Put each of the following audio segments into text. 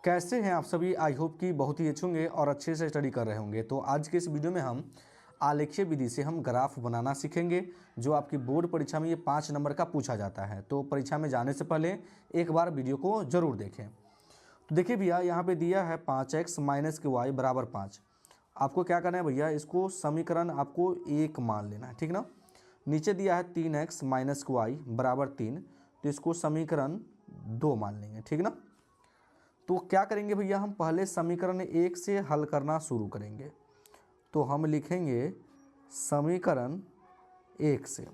कैसे हैं आप सभी। आई होप कि बहुत ही अच्छे होंगे और अच्छे से स्टडी कर रहे होंगे। तो आज के इस वीडियो में हम आलेखीय विधि से हम ग्राफ बनाना सीखेंगे, जो आपकी बोर्ड परीक्षा में ये 5 नंबर का पूछा जाता है। तो परीक्षा में जाने से पहले एक बार वीडियो को जरूर देखें। तो देखिए भैया, यहाँ पे दिया है 5x माइनस के वाई बराबर 5। आपको क्या करना है भैया, इसको समीकरण आपको 1 मान लेना है, ठीक ना। नीचे दिया है 3x माइनस के वाई बराबर 3, तो इसको समीकरण 2 मान लेंगे, ठीक ना। तो क्या करेंगे भैया, हम पहले समीकरण 1 से हल करना शुरू करेंगे। तो हम लिखेंगे समीकरण 1 से,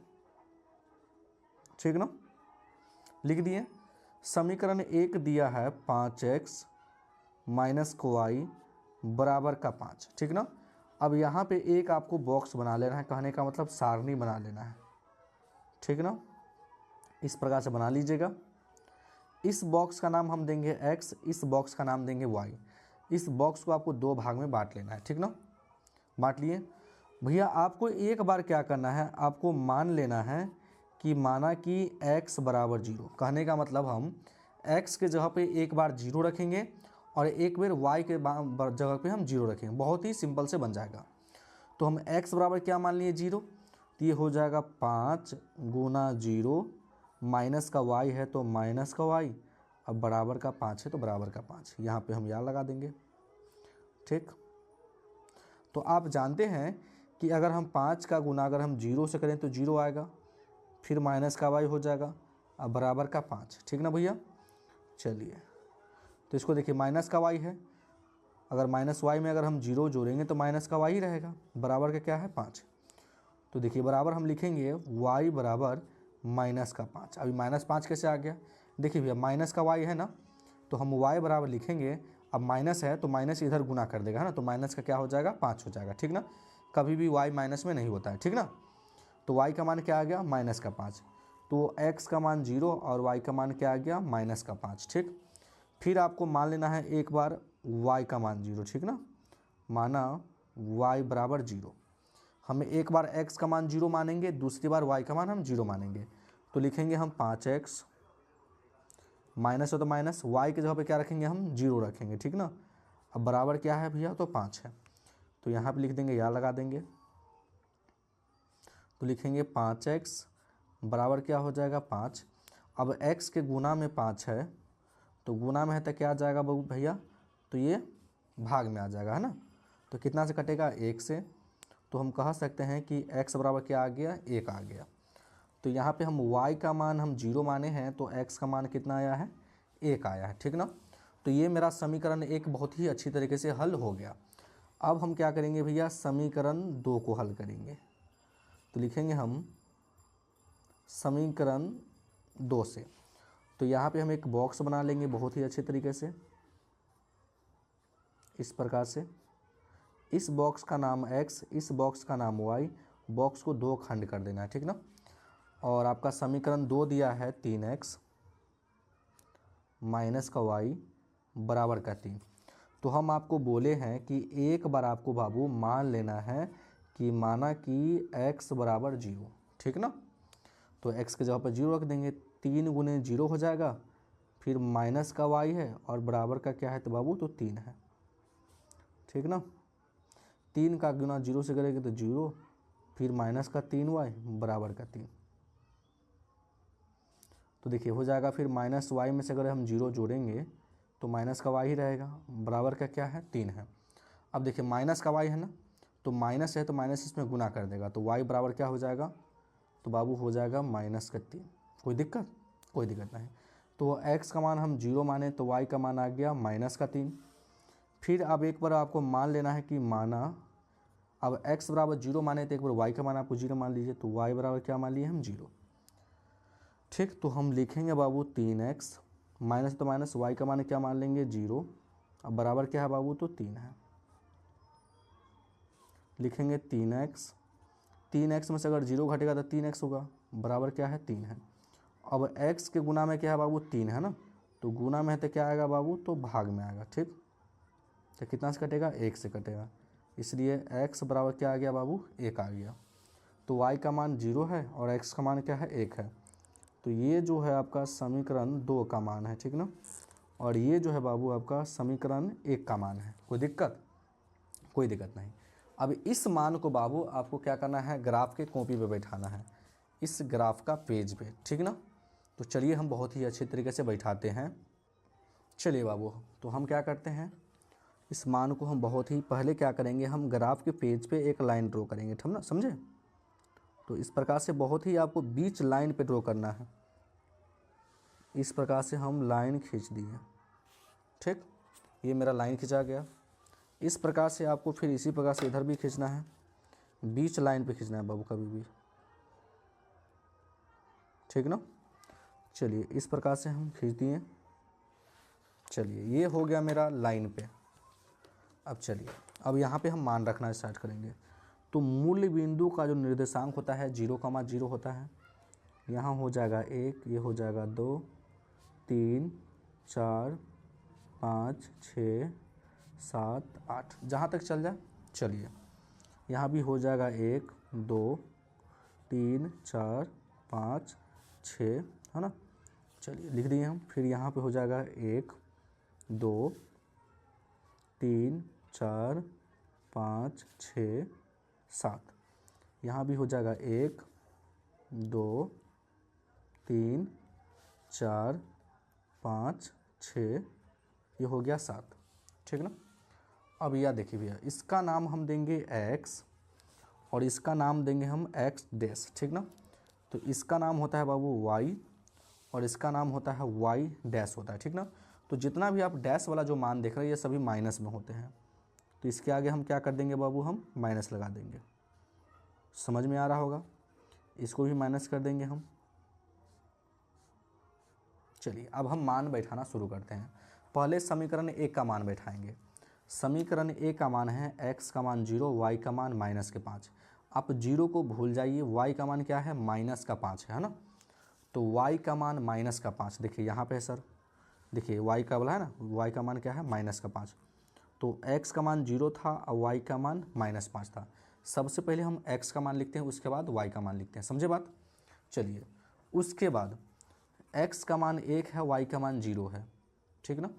ठीक ना। लिख दिए। समीकरण 1 दिया है 5x माइनस को वाई बराबर का 5, ठीक ना। अब यहाँ पे एक आपको बॉक्स बना लेना है, कहने का मतलब सारणी बना लेना है, ठीक ना। इस प्रकार से बना लीजिएगा। इस बॉक्स का नाम हम देंगे x, इस बॉक्स का नाम देंगे y। इस बॉक्स को आपको 2 भाग में बांट लेना है, ठीक ना। बांट लिए भैया। आपको एक बार क्या करना है, आपको मान लेना है कि माना कि x बराबर 0। कहने का मतलब हम x के जगह पे एक बार 0 रखेंगे और एक बार y के जगह पे हम 0 रखेंगे। बहुत ही सिंपल से बन जाएगा। तो हम x बराबर क्या मान लिए 0, तो ये हो जाएगा 5 गुना 0 माइनस का y है तो माइनस का y, अब बराबर का 5 है तो बराबर का 5। यहाँ पे हम यहाँ लगा देंगे, ठीक। तो आप जानते हैं कि अगर हम 5 का गुना अगर हम 0 से करें तो 0 आएगा, फिर माइनस का y हो जाएगा, अब बराबर का 5, ठीक ना भैया। चलिए, तो इसको देखिए, माइनस का y है, अगर माइनस y में अगर हम 0 जोड़ेंगे तो माइनस का y ही रहेगा, बराबर का क्या है 5। तो देखिए बराबर हम लिखेंगे y बराबर माइनस का 5। अभी माइनस 5 कैसे आ गया, देखिए भैया माइनस का y है ना, तो हम y बराबर लिखेंगे। अब माइनस है तो माइनस इधर गुना कर देगा, है ना, तो माइनस का क्या हो जाएगा 5 हो जाएगा, ठीक ना। कभी भी y माइनस में नहीं होता है, ठीक ना। तो y का मान क्या आ गया, माइनस का 5। तो x का मान 0 और y का मान क्या आ गया, माइनस का 5, ठीक। फिर आपको मान लेना है एक बार y का मान 0, ठीक ना। माना y बराबर 0। हमें एक बार x का मान 0 मानेंगे, दूसरी बार y का मान हम 0 मानेंगे। तो लिखेंगे हम 5x माइनस हो तो माइनस, y के जगह पे क्या रखेंगे, हम 0 रखेंगे, ठीक ना। अब बराबर क्या है भैया, तो 5 है। तो यहाँ पे लिख देंगे, या लगा देंगे। तो लिखेंगे 5x बराबर क्या हो जाएगा 5। अब x के गुना में 5 है, तो गुना में है तो क्या आ जाएगा भैया, तो ये भाग में आ जाएगा, है ना। तो कितना से कटेगा, 1 से। तो हम कह सकते हैं कि x बराबर क्या आ गया, 1 आ गया। तो यहाँ पे हम y का मान हम 0 माने हैं, तो x का मान कितना आया है, 1 आया है, ठीक ना। तो ये मेरा समीकरण 1 बहुत ही अच्छी तरीके से हल हो गया। अब हम क्या करेंगे भैया, समीकरण 2 को हल करेंगे। तो लिखेंगे हम समीकरण 2 से। तो यहाँ पे हम एक बॉक्स बना लेंगे बहुत ही अच्छे तरीके से, इस प्रकार से। इस बॉक्स का नाम x, इस बॉक्स का नाम y। बॉक्स को 2 खंड कर देना है, ठीक ना। और आपका समीकरण 2 दिया है 3x माइनस का y बराबर का 3। तो हम आपको बोले हैं कि एक बार आपको बाबू मान लेना है कि माना कि x बराबर 0, ठीक ना। तो x के जगह पर 0 रख देंगे, 3 गुने 0 हो जाएगा, फिर माइनस का y है और बराबर का क्या है तो बाबू तो 3 है, ठीक ना। 3 का गुना 0 से करेंगे तो 0, फिर माइनस का 3y बराबर का 3। तो देखिए हो जाएगा, फिर माइनस y में से अगर हम 0 जोड़ेंगे तो माइनस का y ही रहेगा, बराबर का क्या है 3 है। अब देखिए माइनस का y है ना, तो माइनस है तो माइनस इसमें गुना कर देगा, तो y बराबर क्या हो जाएगा, तो बाबू हो जाएगा माइनस का 3। कोई दिक्कत, कोई दिक्कत नहीं। तो x का मान हम 0 माने तो y का मान आ गया माइनस का 3। फिर अब एक बार आपको मान लेना है कि माना अब x बराबर 0 माने तो एक बार y का मान आपको 0 मान लीजिए, तो y बराबर क्या मान लिए हम 0, ठीक। तो हम लिखेंगे बाबू 3x माइनस तो माइनस, y का मान क्या मान लेंगे 0, अब बराबर क्या है बाबू तो 3 है। लिखेंगे 3x, 3x में से अगर 0 घटेगा तो 3x होगा, बराबर क्या है 3 है। अब x के गुना में क्या है बाबू 3 है ना, तो गुना में है तो क्या आएगा बाबू तो भाग में आएगा, ठीक। तो कितना से कटेगा, 1 से कटेगा, इसलिए x बराबर क्या आ गया बाबू 1 आ गया। तो y का मान 0 है और x का मान क्या है 1 है। तो ये जो है आपका समीकरण 2 का मान है, ठीक ना। और ये जो है बाबू आपका समीकरण 1 का मान है। कोई दिक्कत नहीं। अब इस मान को बाबू आपको क्या करना है, ग्राफ के कॉपी पे बैठाना है, इस ग्राफ का पेज पे, ठीक ना। तो चलिए हम बहुत ही अच्छे तरीके से बैठाते हैं। चलिए बाबू, तो हम क्या करते हैं, इस मान को हम बहुत ही पहले क्या करेंगे, हम ग्राफ के पेज पे एक लाइन ड्रॉ करेंगे, ठीक ना, समझे। तो इस प्रकार से बहुत ही आपको बीच लाइन पे ड्रॉ करना है। इस प्रकार से हम लाइन खींच दिए, ठीक, ये मेरा लाइन खींचा गया। इस प्रकार से आपको फिर इसी प्रकार से इधर भी खींचना है, बीच लाइन पे खींचना है बाबू कभी भी, ठीक ना। चलिए इस प्रकार से हम खींच दिए। चलिए ये हो गया मेरा लाइन पे। अब चलिए, अब यहाँ पे हम मान रखना स्टार्ट करेंगे। तो मूल बिंदु का जो निर्देशांक होता है 0,0 होता है। यहाँ हो जाएगा 1, ये हो जाएगा 2, 3, 4, 5, 6, 7, 8, जहाँ तक चल जाए। चलिए यहाँ भी हो जाएगा 1, 2, 3, 4, 5, 6, है ना। चलिए लिख दिए हम। फिर यहाँ पे हो जाएगा 1, 2, 3, 4, 5, 6, 7। यहाँ भी हो जाएगा 1, 2, 3, 4, 5, 6, ये हो गया 7, ठीक ना। अब यह देखिए भैया, इसका नाम हम देंगे x और इसका नाम देंगे हम x डैश, ठीक ना। तो इसका नाम होता है बाबू y और इसका नाम होता है y डैश होता है, ठीक ना। तो जितना भी आप डैश वाला जो मान देख रहे हैं ये सभी माइनस में होते हैं। तो इसके आगे हम क्या कर देंगे बाबू, हम माइनस लगा देंगे। समझ में आ रहा होगा, इसको भी माइनस कर देंगे हम। चलिए अब हम मान बैठाना शुरू करते हैं। पहले समीकरण 1 का मान बैठाएंगे। समीकरण 1 का मान है x का मान 0, y का मान -5। आप 0 को भूल जाइए, y का मान क्या है, -5 है ना। तो y का मान -5, देखिए यहाँ पे है सर, देखिए y का बोला है ना, y का मान क्या है, -5। तो x का मान 0 था और y का मान -5 था। सबसे पहले हम x का मान लिखते हैं, उसके बाद y का मान लिखते हैं, समझे बात। चलिए उसके बाद x का मान 1 है, y का मान 0 है, ठीक ना।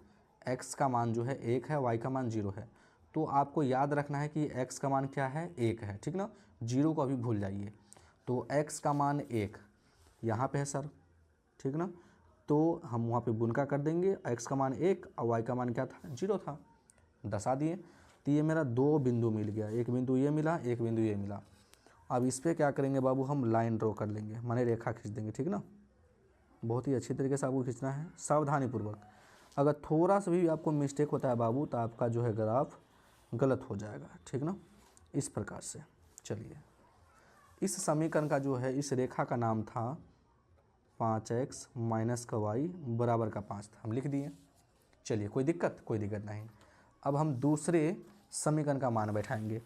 x का मान जो है 1 है, y का मान 0 है। तो आपको याद रखना है कि x का मान क्या है, 1 है, ठीक ना। 0 को अभी भूल जाइए। तो x का मान 1 यहाँ पे है सर, ठीक ना। तो हम वहाँ पे गुणा कर देंगे, x का मान 1 और y का मान क्या था, 0 था, दर्शा दिए। तो ये मेरा 2 बिंदु मिल गया, एक बिंदु ये मिला, एक बिंदु ये मिला। अब इस पर क्या करेंगे बाबू, हम लाइन ड्रॉ कर लेंगे, माने रेखा खींच देंगे, ठीक ना। बहुत ही अच्छी तरीके से आपको खींचना है, सावधानीपूर्वक। अगर थोड़ा सा भी आपको मिस्टेक होता है बाबू तो आपका जो है ग्राफ गलत हो जाएगा, ठीक ना, इस प्रकार से। चलिए इस समीकरण का जो है, इस रेखा का नाम था 5x माइनस का y बराबर का 5 था, हम लिख दिए। चलिए कोई दिक्कत नहीं। अब हम दूसरे समीकरण का मान बैठाएंगे।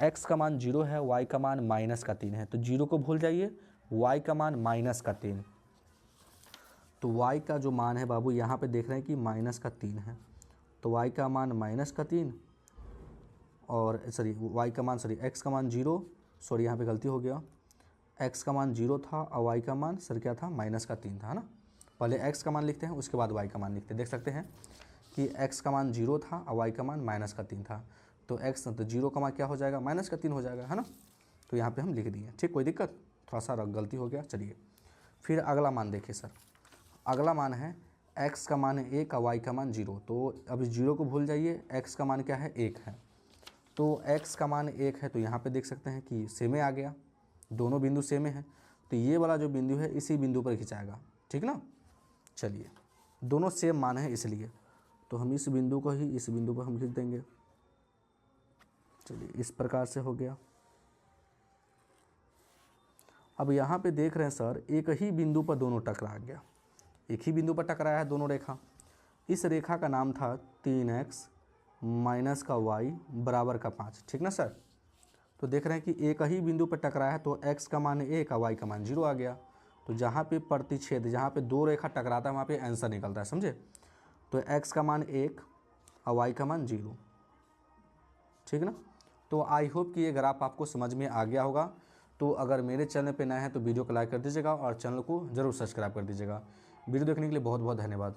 x का मान 0 है, y का मान -3 है। तो 0 को भूल जाइए, y का मान -3। तो y का जो मान है बाबू, यहाँ पे देख रहे हैं कि -3 है। तो y का मान -3 और x का मान 0, सॉरी यहाँ पे गलती हो गया, x का मान 0 था और y का मान सर क्या था, -3 था, है ना। पहले x का मान लिखते हैं, उसके बाद y का मान लिखते हैं। देख सकते हैं कि x का मान 0 था और y का मान -3 था। तो x तो 0 का मान क्या हो जाएगा, -3 हो जाएगा, है ना। तो यहाँ पे हम लिख दिए, ठीक, कोई दिक्कत, थोड़ा सा गलती हो गया। चलिए फिर अगला मान देखिए सर, अगला मान है x का मान है 1 और y का मान 0। तो अभी 0 को भूल जाइए, x का मान क्या है, 1 है। तो x का मान 1 है, तो यहाँ पे देख सकते हैं कि सेम आ गया, दोनों बिंदु सेम है। तो ये वाला जो बिंदु है इसी बिंदु पर खिंचाएगा, ठीक ना। चलिए दोनों सेम मान है इसलिए, तो हम इस बिंदु को ही इस बिंदु पर हम खींच देंगे। चलिए इस प्रकार से हो गया। अब यहाँ पे देख रहे हैं सर, एक ही बिंदु पर दोनों टकरा गया, एक ही बिंदु पर टकराया है दोनों रेखा। इस रेखा का नाम था 3x माइनस का y बराबर का 5, ठीक ना सर। तो देख रहे हैं कि एक ही बिंदु पर टकराया है, तो x का मान 1 और y का मान 0 आ गया। तो जहाँ पे प्रतिच्छेद, जहाँ पे दो रेखा टकराता है वहाँ पे आंसर निकलता है, समझे। तो x का मान 1 और y का मान 0, ठीक ना। तो आई होप कि ये ग्राफ आपको समझ में आ गया होगा। तो अगर मेरे चैनल पे नए हैं तो वीडियो को लाइक कर दीजिएगा और चैनल को ज़रूर सब्सक्राइब कर दीजिएगा। वीडियो देखने के लिए बहुत बहुत धन्यवाद।